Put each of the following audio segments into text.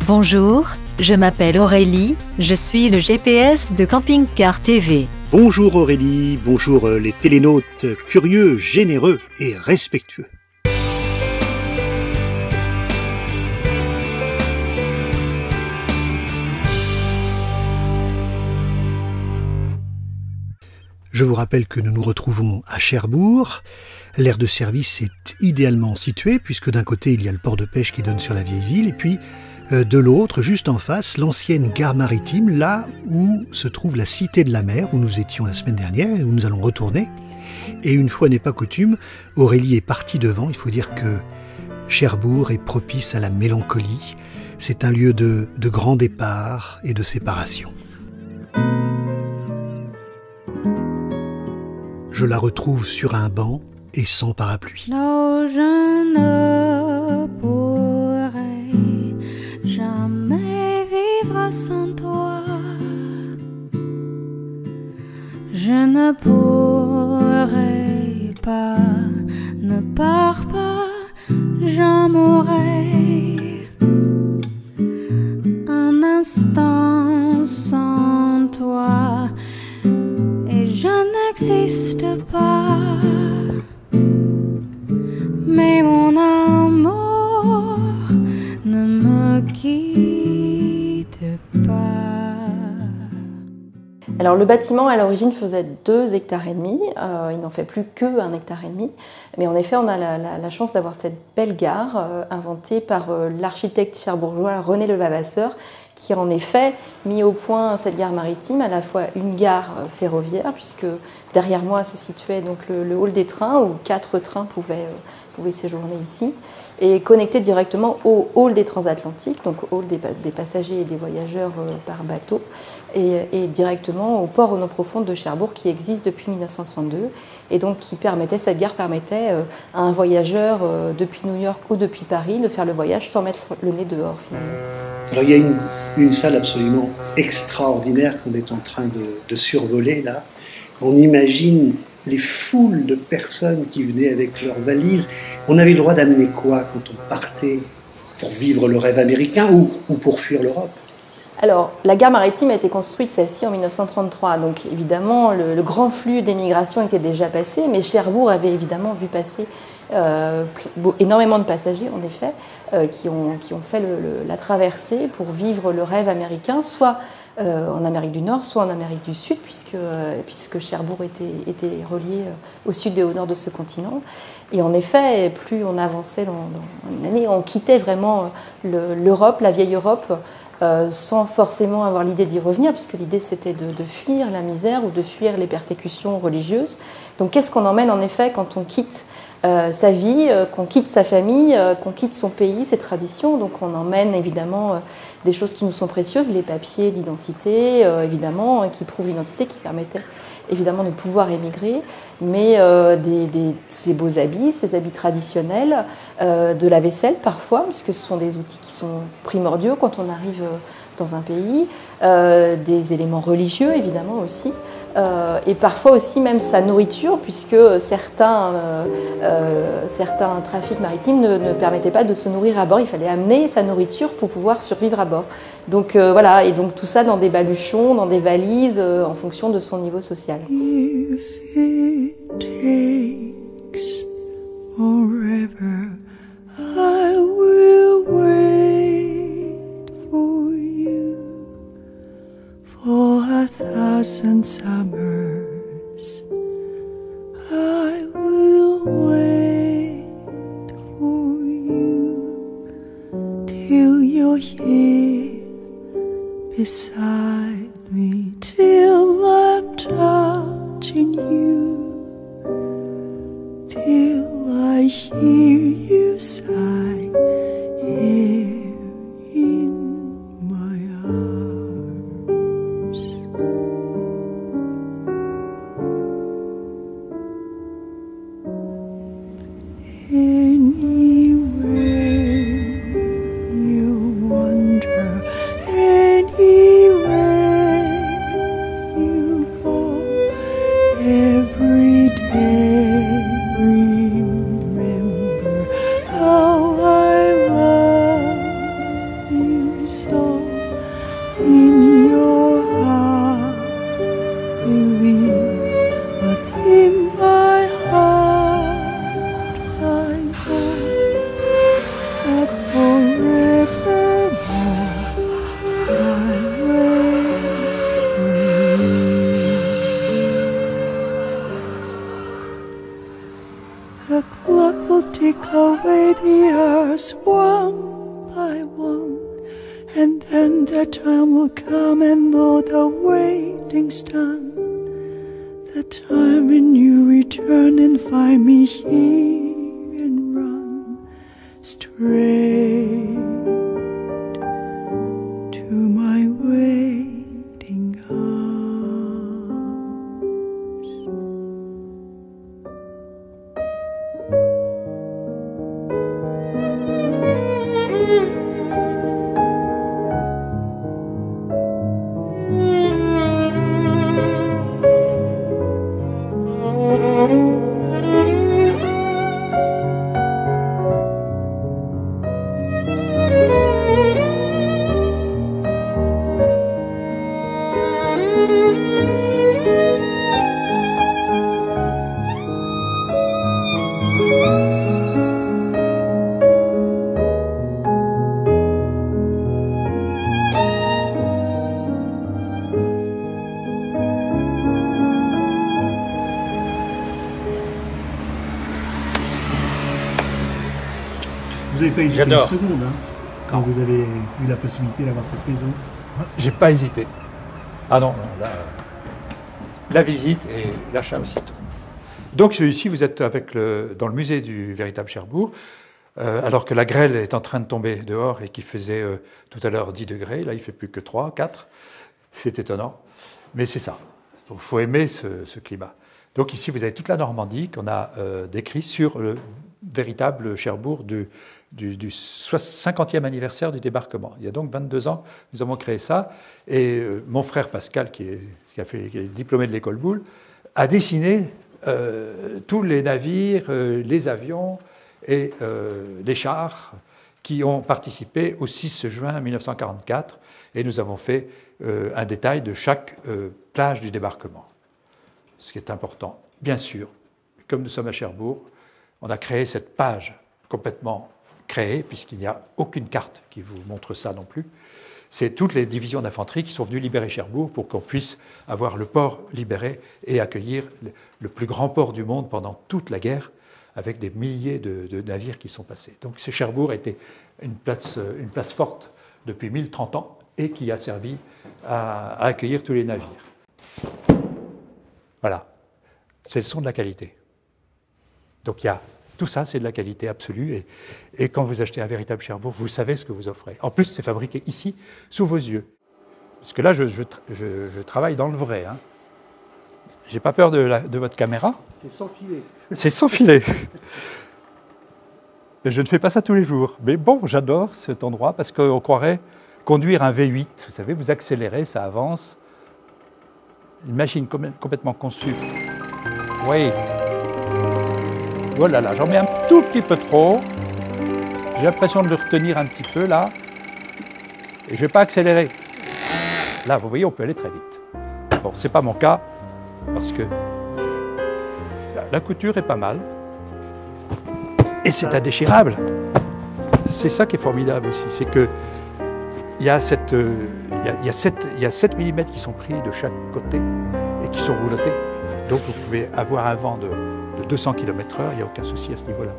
Bonjour, je m'appelle Aurélie, je suis le GPS de Camping Car TV. Bonjour Aurélie, bonjour les télénautes curieux, généreux et respectueux. Je vous rappelle que nous nous retrouvons à Cherbourg. L'aire de service est idéalement située puisque d'un côté il y a le port de pêche qui donne sur la vieille ville et puis de l'autre, juste en face, l'ancienne gare maritime, là où se trouve la Cité de la Mer, où nous étions la semaine dernière et où nous allons retourner. Et une fois n'est pas coutume, Aurélie est partie devant. Il faut dire que Cherbourg est propice à la mélancolie. C'est un lieu de grand départ et de séparation. Je la retrouve sur un banc et sans parapluie. Non, je ne pourrai jamais vivre sans toi. Je ne pourrai pas, ne pars pas, j'en mourrai. Un instant sans toi et je n'existe pas. Mais mon amour ne me quitte pas. Alors le bâtiment à l'origine faisait 2,5 hectares, il n'en fait plus que 1,5 hectare. Mais en effet on a la chance d'avoir cette belle gare inventée par l'architecte cherbourgeois René Levavasseur, qui a en effet mis au point cette gare maritime, à la fois une gare ferroviaire, puisque derrière moi se situait donc le hall des trains, où 4 trains pouvaient séjourner ici, et connecté directement au hall des transatlantiques, donc au hall des passagers et des voyageurs par bateau, et directement au port aux eaux profondes de Cherbourg, qui existe depuis 1932, et donc cette gare permettait à un voyageur depuis New York ou depuis Paris de faire le voyage sans mettre le nez dehors finalement. Alors il y a une salle absolument extraordinaire qu'on est en train de survoler là. On imagine les foules de personnes qui venaient avec leurs valises. On avait le droit d'amener quoi quand on partait pour vivre le rêve américain ou pour fuir l'Europe? Alors, la gare maritime a été construite, celle-ci, en 1933. Donc, évidemment, le grand flux d'émigration était déjà passé, mais Cherbourg avait évidemment vu passer énormément de passagers, en effet, qui ont fait la traversée pour vivre le rêve américain, soit en Amérique du Nord, soit en Amérique du Sud, puisque Cherbourg était relié au sud et au nord de ce continent. Et en effet, plus on avançait dans l'année, on quittait vraiment l'Europe, la vieille Europe, sans forcément avoir l'idée d'y revenir, puisque l'idée c'était de fuir la misère ou de fuir les persécutions religieuses. Donc qu'est-ce qu'on emmène en effet quand on quitte sa vie, qu'on quitte sa famille, qu'on quitte son pays, ses traditions? Donc on emmène évidemment des choses qui nous sont précieuses, les papiers d'identité évidemment, qui prouvent l'identité, qui permettaient évidemment de pouvoir émigrer, mais ces beaux habits, ces habits traditionnels, de la vaisselle parfois, puisque ce sont des outils qui sont primordiaux quand on arrive dans un pays, des éléments religieux évidemment aussi, et parfois aussi même sa nourriture, puisque certains trafics maritimes ne permettaient pas de se nourrir à bord, il fallait amener sa nourriture pour pouvoir survivre à bord. Donc voilà, et donc tout ça dans des baluchons, dans des valises, en fonction de son niveau social. If it takes forever, I will wait for you. For 1,000 summers, I will wait for you till you're here beside me, till I'm touching you, till I hear you sigh here in my arms. Anywhere you wander, anywhere us one by one, and then their time will come, and though the waiting's done, the time when you return and find me here and run straight to my waiting arms. Vous n'avez pas hésité une J'adore. seconde quand vous avez eu la possibilité d'avoir cette maison. J'ai pas hésité. Ah non, non, là, la visite et l'achat aussitôt. Donc ici, vous êtes dans le musée du véritable Cherbourg, alors que la grêle est en train de tomber dehors et qu'il faisait tout à l'heure 10 degrés. Là, il ne fait plus que 3, 4. C'est étonnant. Mais c'est ça. Il faut aimer ce climat. Donc ici, vous avez toute la Normandie qu'on a décrit sur le véritable Cherbourg du 50e anniversaire du débarquement. Il y a donc 22 ans, nous avons créé ça. Et mon frère Pascal, qui est diplômé de l'école Boulle, a dessiné tous les navires, les avions et les chars qui ont participé au 6 juin 1944. Et nous avons fait un détail de chaque plage du débarquement. Ce qui est important. Bien sûr, comme nous sommes à Cherbourg, on a créé cette page complètement créée, puisqu'il n'y a aucune carte qui vous montre ça non plus. C'est toutes les divisions d'infanterie qui sont venues libérer Cherbourg pour qu'on puisse avoir le port libéré et accueillir le plus grand port du monde pendant toute la guerre, avec des milliers de navires qui sont passés. Donc Cherbourg était une place forte depuis 1030 ans et qui a servi à accueillir tous les navires. Voilà, c'est le son de la qualité. Donc tout ça, c'est de la qualité absolue. Et quand vous achetez un véritable Cherbourg, vous savez ce que vous offrez. En plus, c'est fabriqué ici, sous vos yeux. Parce que là, je travaille dans le vrai. Hein. J'ai pas peur de votre caméra. C'est sans filet. C'est sans filet. Je ne fais pas ça tous les jours. Mais bon, j'adore cet endroit parce qu'on croirait conduire un V8. Vous savez, vous accélérez, ça avance. Une machine complètement conçue. Oui. Oh là là, j'en mets un tout petit peu trop. J'ai l'impression de le retenir un petit peu là. Et je ne vais pas accélérer. Là, vous voyez, on peut aller très vite. Bon, ce n'est pas mon cas, parce que la couture est pas mal. Et c'est indéchirable. C'est ça qui est formidable aussi. C'est que il y a 7 mm qui sont pris de chaque côté et qui sont roulotés. Donc vous pouvez avoir un vent de 200 km/h, il n'y a aucun souci à ce niveau-là.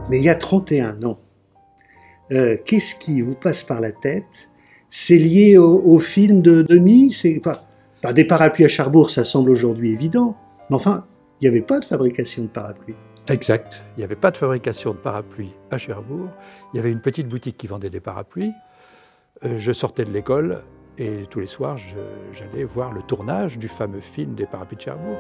Mais il y a 31 ans, qu'est-ce qui vous passe par la tête? C'est lié au film de Demy? Des parapluies à Cherbourg, ça semble aujourd'hui évident, mais enfin, il n'y avait pas de fabrication de parapluies. Exact. Il n'y avait pas de fabrication de parapluies à Cherbourg. Il y avait une petite boutique qui vendait des parapluies. Je sortais de l'école et tous les soirs, j'allais voir le tournage du fameux film des parapluies de Cherbourg.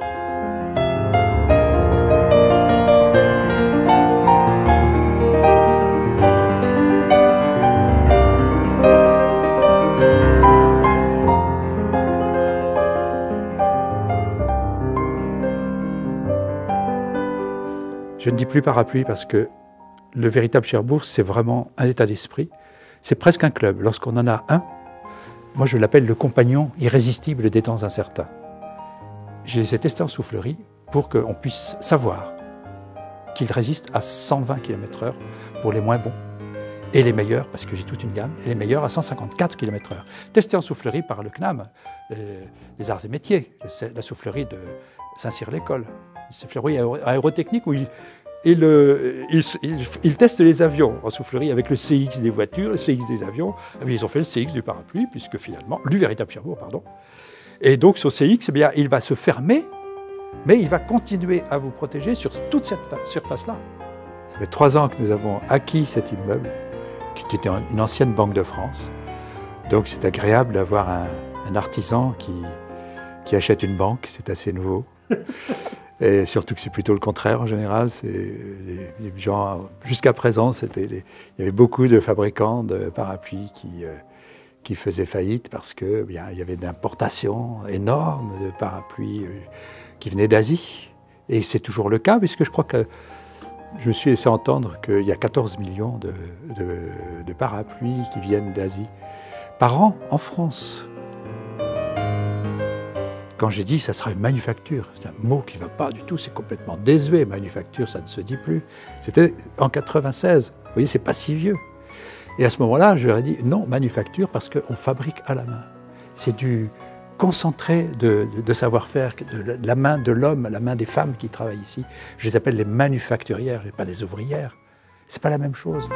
Je ne dis plus parapluie parce que le véritable Cherbourg, c'est vraiment un état d'esprit. C'est presque un club. Lorsqu'on en a un, moi je l'appelle le compagnon irrésistible des temps incertains. Je les ai testés en soufflerie pour qu'on puisse savoir qu'il résiste à 120 km/h pour les moins bons. Et les meilleurs, parce que j'ai toute une gamme, et les meilleurs à 154 km/h. Testé en soufflerie par le CNAM, les arts et métiers, la soufflerie de Saint-Cyr-l'École, une soufflerie aérotechnique où ils testent les avions en soufflerie avec le CX des voitures, le CX des avions. Et ils ont fait le CX du parapluie, puisque finalement, du véritable Cherbourg, pardon. Et donc, son CX, eh bien, il va se fermer, mais il va continuer à vous protéger sur toute cette surface-là. Ça fait 3 ans que nous avons acquis cet immeuble, qui était une ancienne banque de France. Donc, c'est agréable d'avoir un artisan qui achète une banque, c'est assez nouveau. Et surtout que c'est plutôt le contraire en général. Les gens, jusqu'à présent, il y avait beaucoup de fabricants de parapluies qui faisaient faillite parce qu'il y avait d'importations énormes de parapluies qui venaient d'Asie. Et c'est toujours le cas, puisque je crois que je me suis laissé entendre qu'il y a 14 millions de parapluies qui viennent d'Asie par an en France. Quand j'ai dit que ça sera une manufacture, c'est un mot qui ne va pas du tout, c'est complètement désuet. Manufacture, ça ne se dit plus. C'était en 96. Vous voyez, c'est pas si vieux. Et à ce moment-là, je leur ai dit non, manufacture, parce qu'on fabrique à la main. C'est du concentré de savoir-faire, de la main de l'homme, la main des femmes qui travaillent ici. Je les appelle les manufacturières, et pas des ouvrières. C'est pas la même chose.